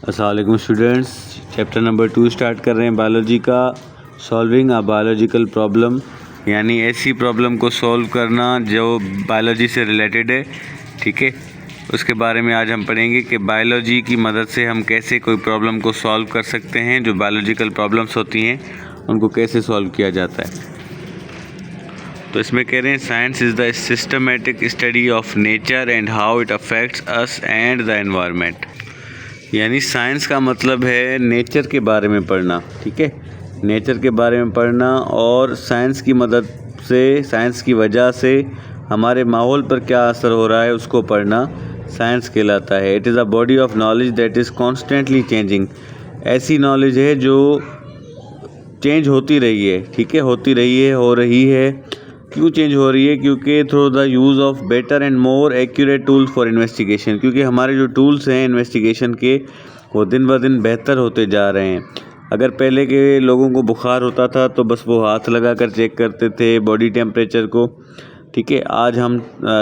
अस्सलाम वालेकुम students. Chapter number 2 start कर रहे हैं बायोलॉजी का। सॉल्विंग अ बायोलॉजिकल प्रॉब्लम, यानी ऐसी प्रॉब्लम को सॉल्व करना जो बायोलॉजी से रिलेटेड है। ठीक है, उसके बारे में आज हम पढ़ेंगे कि बायोलॉजी की मदद से हम कैसे कोई प्रॉब्लम को सॉल्व कर सकते हैं। जो बायोलॉजिकल प्रॉब्लम्स होती हैं उनको कैसे सॉल्व किया जाता है। तो इसमें कह रहे हैं science is the systematic study of nature and how it affects us and the environment. यानी साइंस का मतलब है नेचर के बारे में पढ़ना। ठीक है, नेचर के बारे में पढ़ना और साइंस की मदद से, साइंस की वजह से हमारे माहौल पर क्या असर हो रहा है उसको पढ़ना साइंस कहलाता है। It is a body of knowledge that is constantly changing. ऐसी नॉलेज है जो चेंज होती रही है। ठीक है, होती रही है, हो रही है। क्यों चेंज हो रही है? क्योंकि through the use of better and more accurate tools for investigation. क्योंकि हमारे जो टूल्स हैं इन्वेस्टिगेशन के वो दिन ब दिन बेहतर होते जा रहे हैं। अगर पहले के लोगों को बुखार होता था तो बस वो हाथ लगा कर चेक करते थे बॉडी टेम्परेचर को। ठीक है, आज हम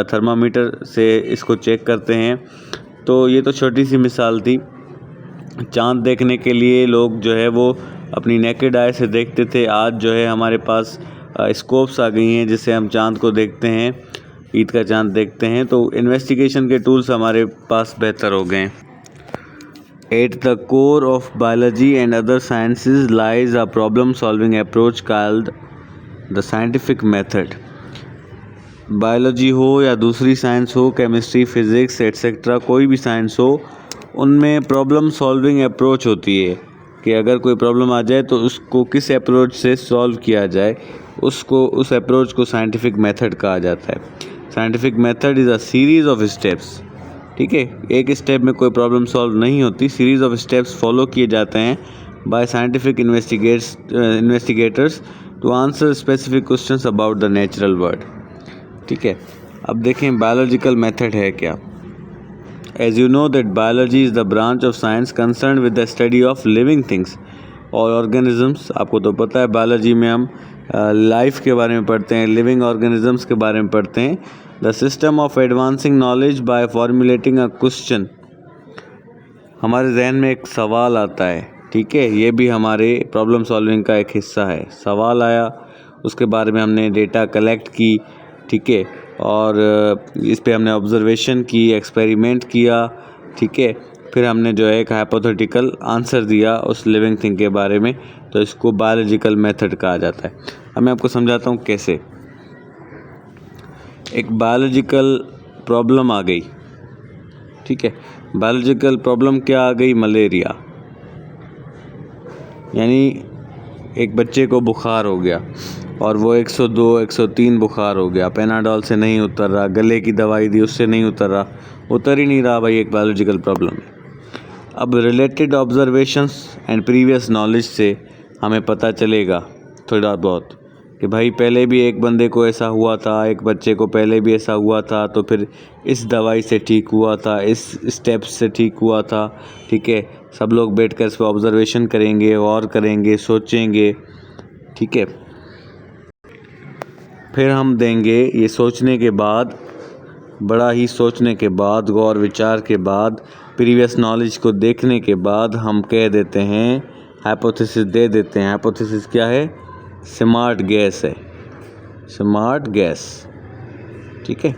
थर्मामीटर से इसको चेक करते हैं। तो ये तो छोटी सी मिसाल थी। चाँद देखने के लिए लोग जो है वो अपनी नेकेड आई से देखते थे। आज जो है हमारे पास स्कोप्स आ गई हैं जिससे हम चाँद को देखते हैं, ईद का चाँद देखते हैं। तो इन्वेस्टिगेशन के टूल्स हमारे पास बेहतर हो गए हैं। At the core of biology and other sciences lies a problem solving approach called the scientific method. Biology हो या दूसरी साइंस हो, केमिस्ट्री, फिज़िक्स एट्सेट्रा, कोई भी साइंस हो, उनमें प्रॉब्लम सॉल्विंग अप्रोच होती है कि अगर कोई प्रॉब्लम आ जाए तो उसको किस अप्रोच से सॉल्व किया जाए, उस अप्रोच को साइंटिफिक मेथड कहा जाता है। Scientific method is a series of steps. ठीक है, एक स्टेप में कोई प्रॉब्लम सॉल्व नहीं होती, सीरीज़ ऑफ स्टेप्स फॉलो किए जाते हैं by scientific investigators to answer specific questions about the natural world. ठीक है, अब देखें बायोलॉजिकल मेथड है क्या। As you know that biology is the branch of science concerned with the study of living things और organisms। आपको तो पता है बायोलॉजी में हम लाइफ के बारे में पढ़ते हैं, लिविंग ऑर्गेनिजम्स के बारे में पढ़ते हैं। The system of advancing knowledge by formulating a question. हमारे जहन में एक सवाल आता है। ठीक है, ये भी हमारे प्रॉब्लम सॉल्विंग का एक हिस्सा है। सवाल आया, उसके बारे में हमने डेटा कलेक्ट की। ठीक है, और इस पे हमने ऑब्जर्वेशन की, एक्सपेरिमेंट किया। ठीक है, फिर हमने जो है एक हाइपोथेटिकल आंसर दिया उस लिविंग थिंग के बारे में। तो इसको बायोलॉजिकल मेथड कहा जाता है। अब मैं आपको समझाता हूँ कैसे। एक बायोलॉजिकल प्रॉब्लम आ गई। ठीक है, बायोलॉजिकल प्रॉब्लम क्या आ गई? मलेरिया। यानी एक बच्चे को बुखार हो गया और वो 102, 103 बुखार हो गया, पेनाडॉल से नहीं उतर रहा, गले की दवाई दी उससे नहीं उतर रहा, उतर ही नहीं रहा भाई, एक बायोलॉजिकल प्रॉब्लम है। अब related observations and previous knowledge से हमें पता चलेगा थोड़ा बहुत कि भाई पहले भी एक बंदे को ऐसा हुआ था, एक बच्चे को पहले भी ऐसा हुआ था, तो फिर इस दवाई से ठीक हुआ था, इस स्टेप्स से ठीक हुआ था। ठीक है, सब लोग बैठकर इस पर ऑब्जर्वेशन करेंगे, और करेंगे, सोचेंगे। ठीक है, फिर हम देंगे ये सोचने के बाद, बड़ा ही सोचने के बाद, गौर विचार के बाद, प्रीवियस नॉलेज को देखने के बाद हम कह देते हैं, हाइपोथेसिस दे देते हैं। हाइपोथेसिस क्या है? स्मार्ट गैस है, स्मार्ट गैस। ठीक है,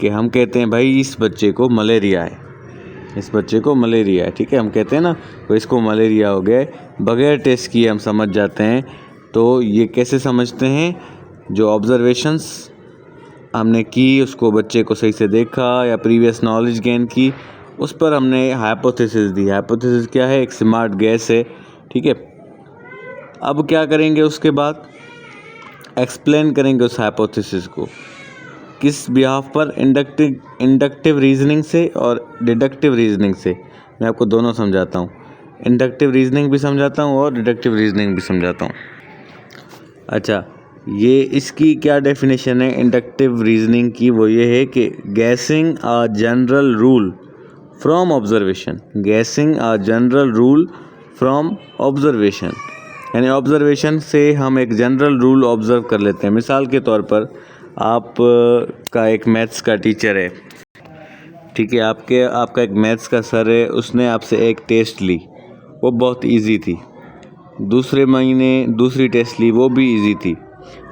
कि हम कहते हैं भाई इस बच्चे को मलेरिया है, इस बच्चे को मलेरिया है। ठीक है, हम कहते हैं ना तो इसको मलेरिया हो गया, बगैर टेस्ट किए हम समझ जाते हैं। तो ये कैसे समझते हैं? जो ऑब्जर्वेशंस हमने की, उसको बच्चे को सही से देखा या प्रीवियस नॉलेज गेन की, उस पर हमने हाइपोथेसिस दी। हाइपोथेसिस क्या है? एक स्मार्ट गैस है। ठीक है, अब क्या करेंगे? उसके बाद एक्सप्लेन करेंगे उस हाइपोथेसिस को। किस बिहाफ पर? इंडक्टिव रीजनिंग से और डिडक्टिव रीजनिंग से। मैं आपको दोनों समझाता हूँ, इंडक्टिव रीजनिंग भी समझाता हूँ और डिडक्टिव रीजनिंग भी समझाता हूँ। अच्छा, ये इसकी क्या डेफिनेशन है इंडक्टिव रीजनिंग की? वो ये है कि guessing a general rule from observation. Guessing a general rule from observation, यानी ऑब्जर्वेशन से हम एक जनरल रूल ऑब्जर्व कर लेते हैं। मिसाल के तौर पर आप का एक मैथ्स का टीचर है, ठीक है, आपका एक मैथ्स का सर है, उसने आपसे एक टेस्ट ली, वो बहुत इजी थी। दूसरे महीने दूसरी टेस्ट ली, वो भी इजी थी।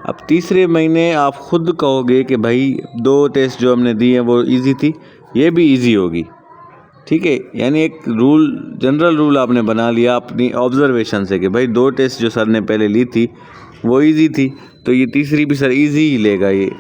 अब तीसरे महीने आप खुद कहोगे कि भाई 2 टेस्ट जो हमने दी हैं वो इजी थी, ये भी इजी होगी। ठीक है, यानी एक रूल, जनरल रूल आपने बना लिया अपनी ऑब्जर्वेशन से कि भाई 2 टेस्ट जो सर ने पहले ली थी वो इजी थी, तो ये तीसरी भी सर इजी ही लेगा ये।